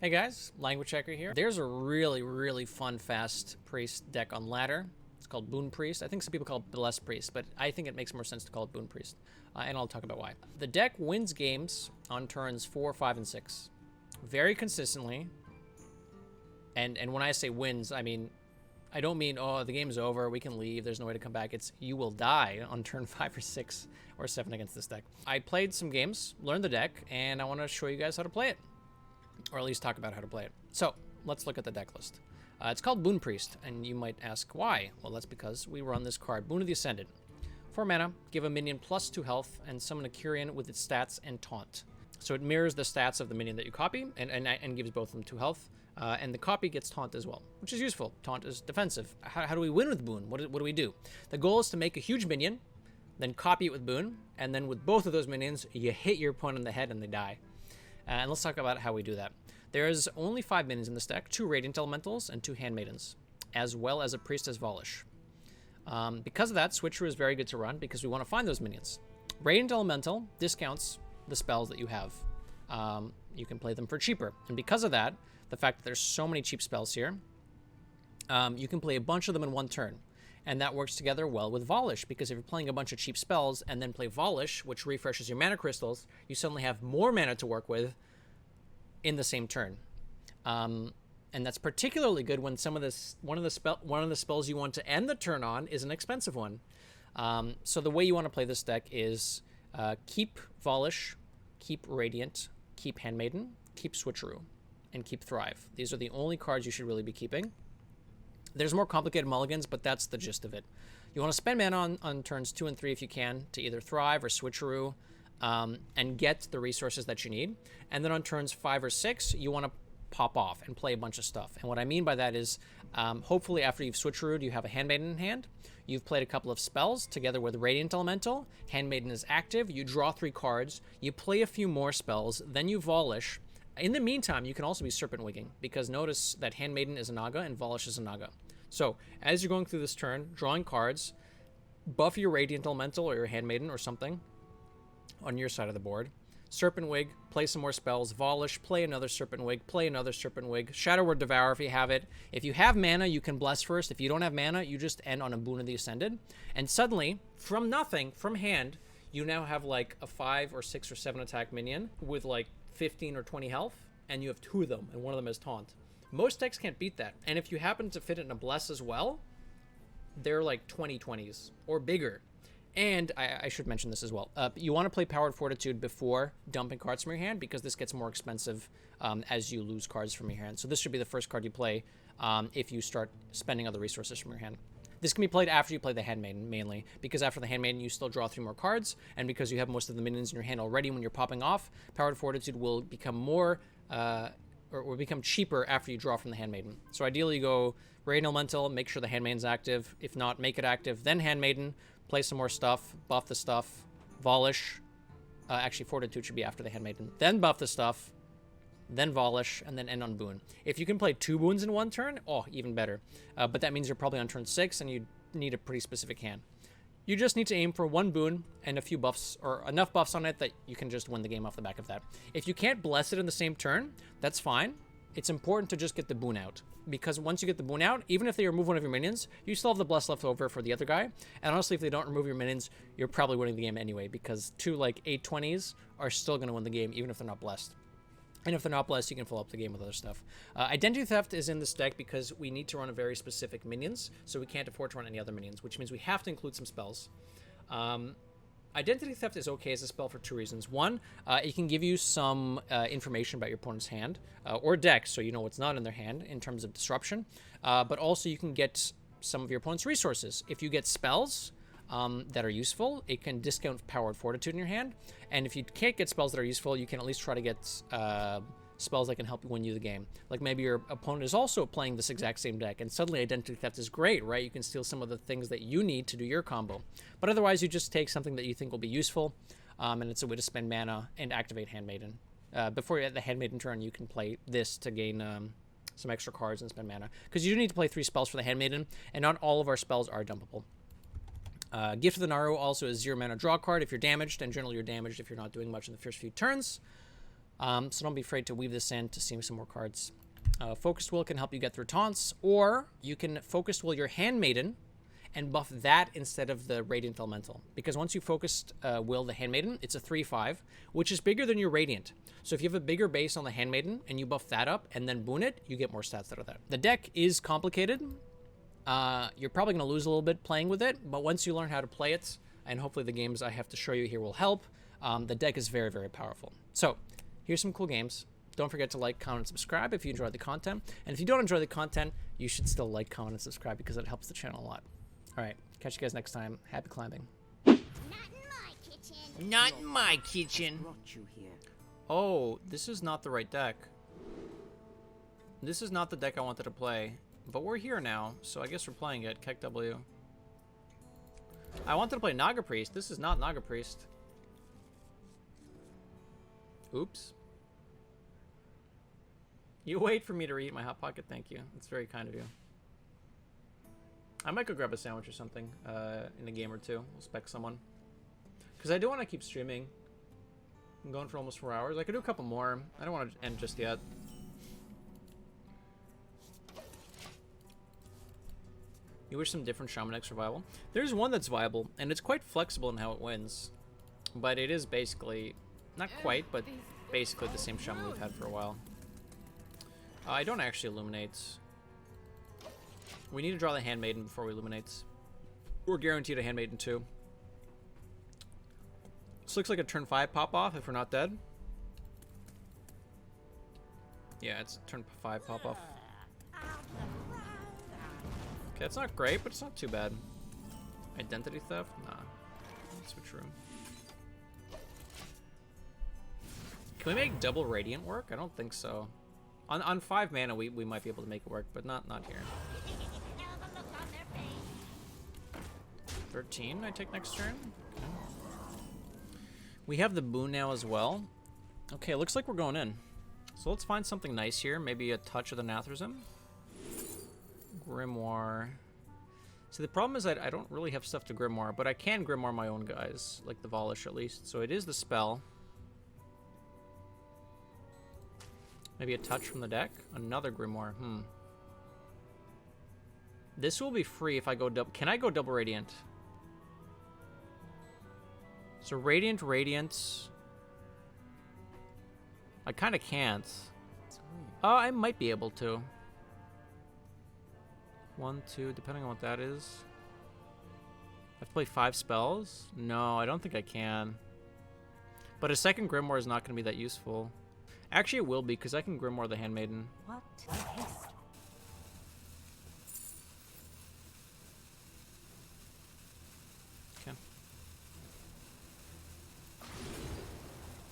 Hey guys, Languagehacker here. There's a really fun fast priest deck on ladder. It's called Boon Priest. I think some people call it Blessed Priest, but I think it makes more sense to call it Boon Priest. And I'll talk about why. The deck wins games on turns 4, 5, and 6. Very consistently. And when I say wins, I mean, I don't mean, oh, the game's over, we can leave, there's no way to come back. It's you will die on turn 5 or 6 or 7 against this deck. I played some games, learned the deck, and I want to show you guys how to play it. Or at least talk about how to play it. So, let's look at the deck list. It's called Boon Priest, and you might ask why. Well, that's because we run this card, Boon of the Ascended. 4 mana, give a minion +2 health, and summon a Kyrian with its stats and taunt. So it mirrors the stats of the minion that you copy, and gives both of them 2 health. And the copy gets taunt as well, which is useful. Taunt is defensive. How do we win with Boon? What do we do? The goal is to make a huge minion, then copy it with Boon, and then with both of those minions, you hit your opponent in the head and they die. And let's talk about how we do that. There's only 5 minions in this deck, 2 Radiant Elementals and 2 Handmaidens, as well as a Priestess Volish. Because of that, Switcheroo is very good to run because we want to find those minions. Radiant Elemental discounts the spells that you have. You can play them for cheaper. And because of that, the fact that there's so many cheap spells here, you can play a bunch of them in one turn. And that works together well with Volish, because if you're playing a bunch of cheap spells and then play Volish, which refreshes your mana crystals, you suddenly have more mana to work with in the same turn. And that's particularly good when one of the spells you want to end the turn on is an expensive one. So the way you want to play this deck is keep Volish, keep Radiant, keep Handmaiden, keep Switcheroo, and keep Thrive. These are the only cards you should really be keeping. There's more complicated mulligans, but that's the gist of it. You want to spend mana on turns 2 and 3 if you can to either Thrive or Switcheroo and get the resources that you need. And then on turns 5 or 6, you want to pop off and play a bunch of stuff. And what I mean by that is hopefully after you've Switcherooed, you have a Handmaiden in hand. You've played a couple of spells together with Radiant Elemental. Handmaiden is active. You draw 3 cards. You play a few more spells. Then you Volish. In the meantime, you can also be Serpent Wigging, because notice that Handmaiden is a Naga and Volish is a Naga. So, as you're going through this turn, drawing cards, buff your Radiant Elemental or your Handmaiden or something on your side of the board. Serpent Wig, play some more spells. Volish, play another Serpent Wig, play another Serpent Wig. Shadow Word Devour if you have it. If you have mana, you can Bless first. If you don't have mana, you just end on a Boon of the Ascended. And suddenly, from nothing, from hand, you now have like a 5 or 6 or 7 attack minion with like 15 or 20 health, and you have 2 of them, and one of them is Taunt. Most decks can't beat that. And if you happen to fit it in a Bless as well, they're like 20/20s or bigger. And I should mention this as well. You want to play Powered Fortitude before dumping cards from your hand, because this gets more expensive as you lose cards from your hand. So this should be the first card you play if you start spending other resources from your hand. This can be played after you play the Handmaiden, mainly, because after the Handmaiden, you still draw 3 more cards, and because you have most of the minions in your hand already when you're popping off, Powered Fortitude will become more, or will become cheaper after you draw from the Handmaiden. So ideally, you go Radiant Elemental, make sure the Handmaiden's active. If not, make it active, then Handmaiden, play some more stuff, buff the stuff, Volish. Actually, Fortitude should be after the Handmaiden. Then buff the stuff, then Volish, and then end on Boon. If you can play 2 Boons in one turn, oh, even better. But that means you're probably on turn 6, and you need a pretty specific hand. You just need to aim for 1 Boon and a few buffs, or enough buffs on it that you can just win the game off the back of that. If you can't Bless it in the same turn, that's fine. It's important to just get the Boon out, because once you get the Boon out, even if they remove one of your minions, you still have the Bless left over for the other guy. And honestly, if they don't remove your minions, you're probably winning the game anyway, because 2 like 8/20s are still going to win the game, even if they're not blessed. And if they're not blessed, you can fill up the game with other stuff. Identity Theft is in this deck because we need to run a very specific minions, so we can't afford to run any other minions, which means we have to include some spells. Identity Theft is okay as a spell for 2 reasons. One, it can give you some information about your opponent's hand or deck, so you know what's not in their hand in terms of disruption. But also you can get some of your opponent's resources. If you get spells that are useful, it can discount Powered Fortitude in your hand. And if you can't get spells that are useful, you can at least try to get spells that can help you win you the game. Like maybe your opponent is also playing this exact same deck, and suddenly Identity Theft is great, right? You can steal some of the things that you need to do your combo. But otherwise, you just take something that you think will be useful, and it's a way to spend mana and activate Handmaiden. Before you hit the Handmaiden turn, you can play this to gain some extra cards and spend mana. Because you do need to play 3 spells for the Handmaiden, and not all of our spells are dumpable. Gift of the Naru also is 0 mana draw card if you're damaged, and generally you're damaged if you're not doing much in the first few turns. So don't be afraid to weave this in to see some more cards. Focused Will can help you get through taunts, or you can Focused Will your Handmaiden and buff that instead of the Radiant Elemental. Because once you Focused Will the Handmaiden, it's a 3/5, which is bigger than your Radiant. So if you have a bigger base on the Handmaiden and you buff that up and then boon it, you get more stats out of that. The deck is complicated. You're probably going to lose a little bit playing with it, but once you learn how to play it, and hopefully the games I have to show you here will help, the deck is very, very powerful. So here's some cool games. Don't forget to like, comment, and subscribe if you enjoyed the content. And if you don't enjoy the content, you should still like, comment, and subscribe because it helps the channel a lot. All right, catch you guys next time. Happy climbing. Not in my kitchen. Not in my kitchen. Brought you here. Oh, this is not the right deck. This is not the deck I wanted to play. But we're here now, so I guess we're playing it. Keck W. I wanted to play Naga Priest. This is not Naga Priest. Oops. You wait for me to eat my Hot Pocket. Thank you. That's very kind of you. I might go grab a sandwich or something in a game or two. We'll spec someone. Because I do want to keep streaming. I'm going for almost 4 hours. I could do a couple more. I don't want to end just yet. You wish some different Shaman decks were viable? There's one that's viable, and it's quite flexible in how it wins. But it is basically, not quite, but basically the same Shaman we've had for a while. I don't actually illuminate. We need to draw the Handmaiden before we illuminate. We're guaranteed a Handmaiden too. This looks like a turn 5 pop-off if we're not dead. Yeah, it's turn 5 pop-off. Okay, it's not great, but it's not too bad. Identity theft? Nah. Switch room. Can we make double Radiant work? I don't think so. On 5 mana, we might be able to make it work, but not here. 13, I take next turn. Okay. We have the Boon now as well. Okay, looks like we're going in. So let's find something nice here. Maybe a touch of the Nathrism. Grimoire. See, the problem is that I don't really have stuff to Grimoire, but I can Grimoire my own guys, like the Volish at least. So it is the spell. Maybe a touch from the deck. Another Grimoire. This will be free if I go double. Can I go double Radiant? So Radiant, Radiant. I kind of can't. Oh, I might be able to. 1, 2, depending on what that is. I have to play 5 spells? No, I don't think I can. But a second Grimoire is not going to be that useful. Actually, it will be, because I can Grimoire the Handmaiden. What a haste. Okay.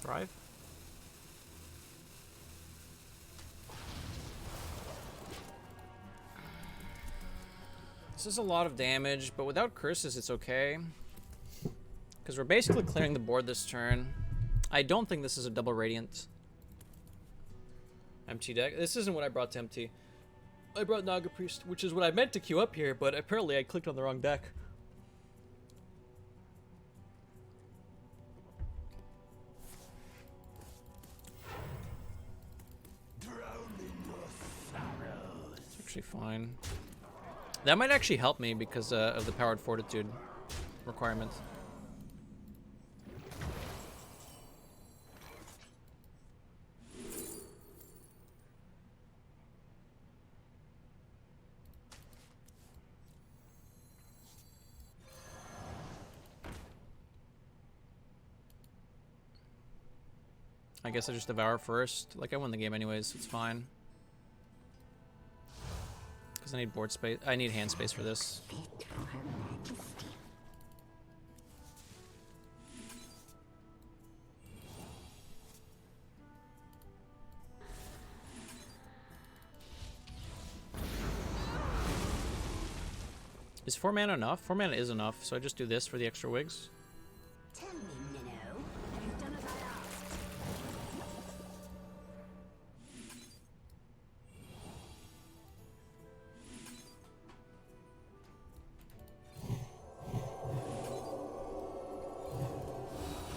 Thrive. This is a lot of damage, but without curses, it's okay. Because we're basically clearing the board this turn. I don't think this is a double Radiant. MT deck. This isn't what I brought to MT. I brought Naga Priest, which is what I meant to queue up here, but apparently I clicked on the wrong deck. It's actually fine. That might actually help me because of the Powered Fortitude requirement. I guess I just devour first. Like, I won the game anyways, it's fine. Because I need board space. I need hand space for this. Is 4 mana enough? 4 mana is enough, so I just do this for the extra wigs. Tell me, Minnow, have you done as I asked?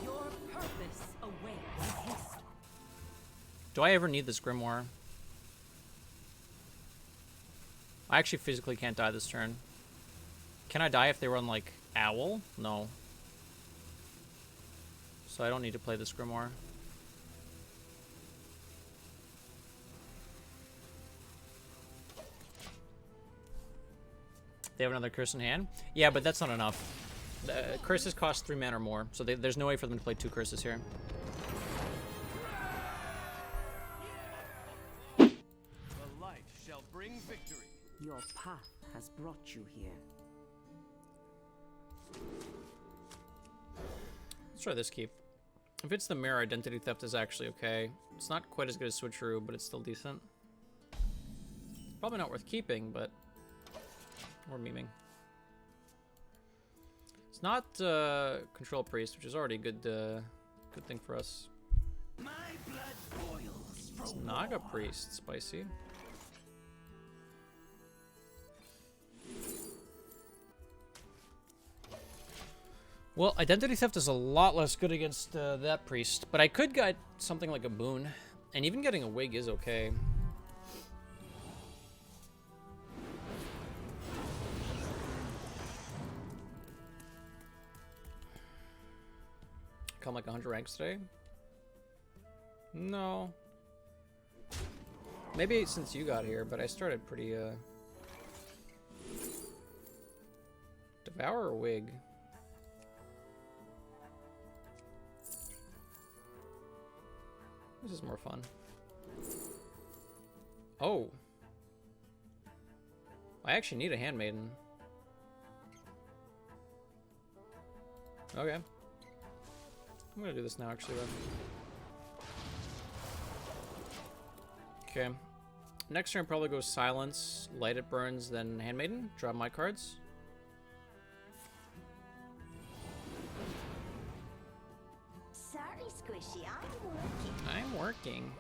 Your purpose awaits haste. Do I ever need this Grimoire? I actually physically can't die this turn. Can I die if they run, like, Owl? No. So I don't need to play this Grimoire. They have another curse in hand? Yeah, but that's not enough. Curses cost 3 mana or more, so there's no way for them to play 2 curses here. The light shall bring victory. Your path has brought you here. Let's try this keep. If it's the mirror, Identity Theft is actually okay. It's not quite as good as Switcheroo, but it's still decent. Probably not worth keeping, but we're memeing. It's not Control Priest, which is already a good thing for us. My blood boils for It's Naga Priest, spicy. Well, Identity Theft is a lot less good against that priest, but I could get something like a Boon, and even getting a Wig is okay. Come like 100 ranks today? No. Maybe since you got here, but I started pretty, Devour or Wig? This is more fun. Oh. I actually need a Handmaiden. Okay. I'm gonna do this now, actually, then. Okay. Next turn probably goes Silence, Light It Burns, then Handmaiden. Drop my cards. Sorry, Squishy, I'm working. I'm working.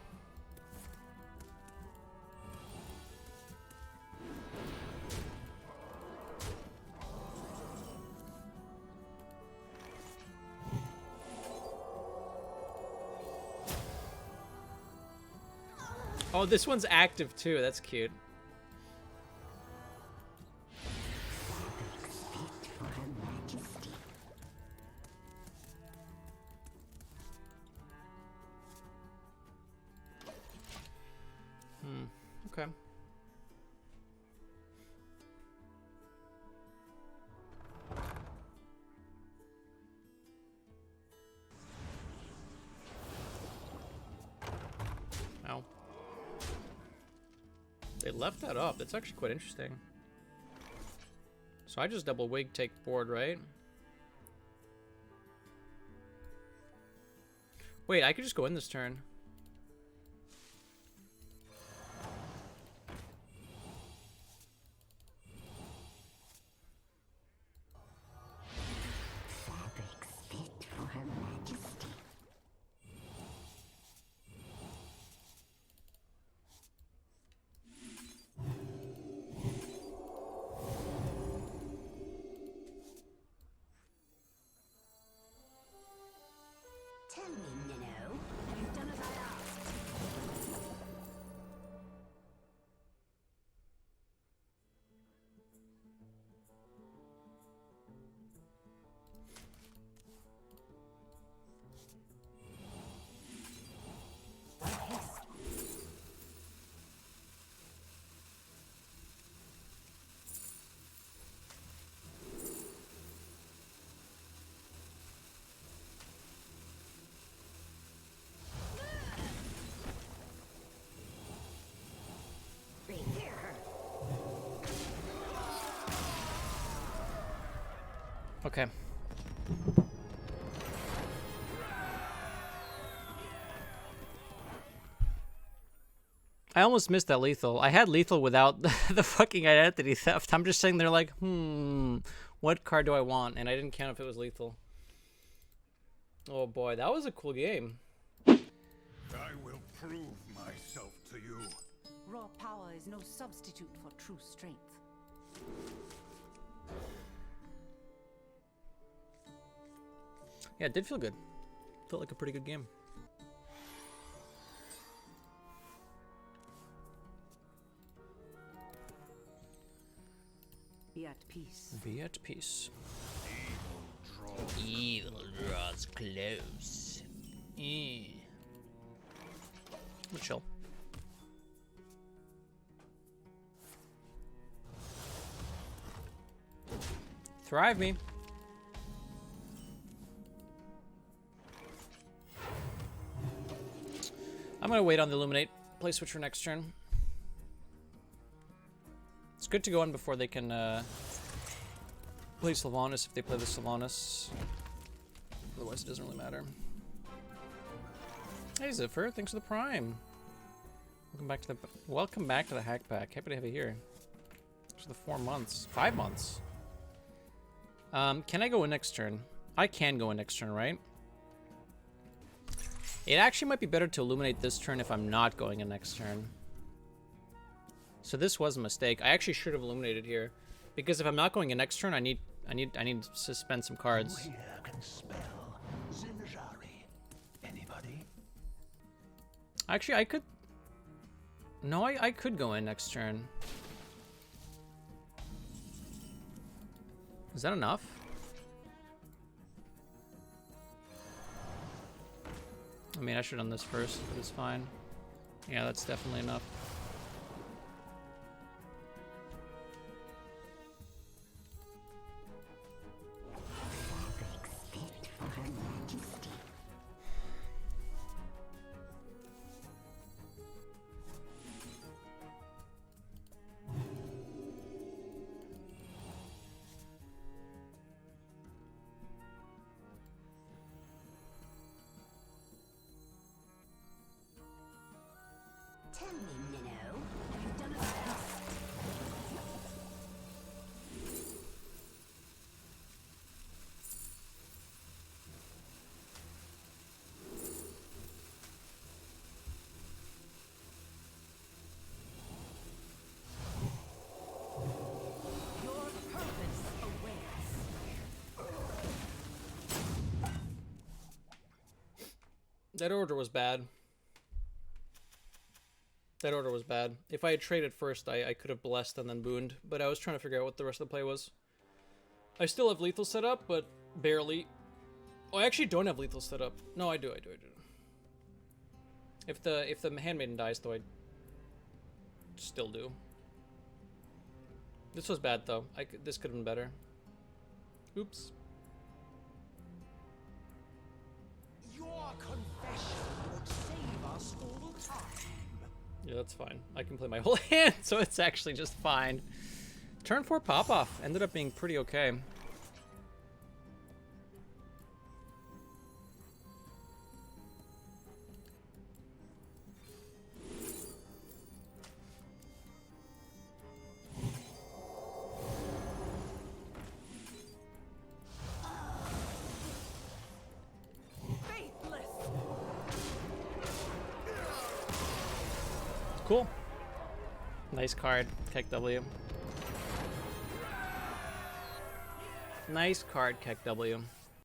Oh, this one's active too. That's cute. Okay. Ow. They left that up. That's actually quite interesting. So I just double Wig, take board, right? Wait, I could just go in this turn. Tell me, Minnow, have you done as I asked? Okay. I almost missed that lethal. I had lethal without the fucking identity theft. I'm just sitting there like, what card do I want? And I didn't count if it was lethal. Oh boy, that was a cool game. I will prove myself to you. Raw power is no substitute for true strength. Yeah, it did feel good. Felt like a pretty good game. peace. Be at peace. Draw. Evil draws close. We'll chill. Thrive me. I'm gonna wait on the Illuminate. Play switch for next turn. It's good to go in before they can play Sylvanas if they play the Sylvanas. Otherwise, it doesn't really matter. Hey Zephyr, thanks for the Prime. Welcome back to the Hack Pack. Happy to have you here. Thanks for the 4 months, 5 months. Can I go in next turn? I can go in next turn, right? It actually might be better to illuminate this turn if I'm not going in next turn. So this was a mistake. I actually should have illuminated here, because if I'm not going in next turn, I need to spend some cards. Who here can spell Zinjari? Anybody? Actually, I could. No, I could go in next turn. Is that enough? I mean, I should have done this first, but it's fine. Yeah, that's definitely enough. Tell me, Minnow, have you done it all? Your purpose awaits. That order was bad. That order was bad. If I had traded first, I could have blessed and then booned, but I was trying to figure out what the rest of the play was. I still have lethal set up, but barely. Oh, I actually don't have lethal set up. No, I do. If the handmaiden dies, though, I still do. This was bad, though. This could have been better. Oops. Your confession would save us all time. Yeah, that's fine. I can play my whole hand, so it's actually just fine. Turn 4 pop-off ended up being pretty okay. Faithless. Cool. Nice card, Keck W. Nice card, Keck W.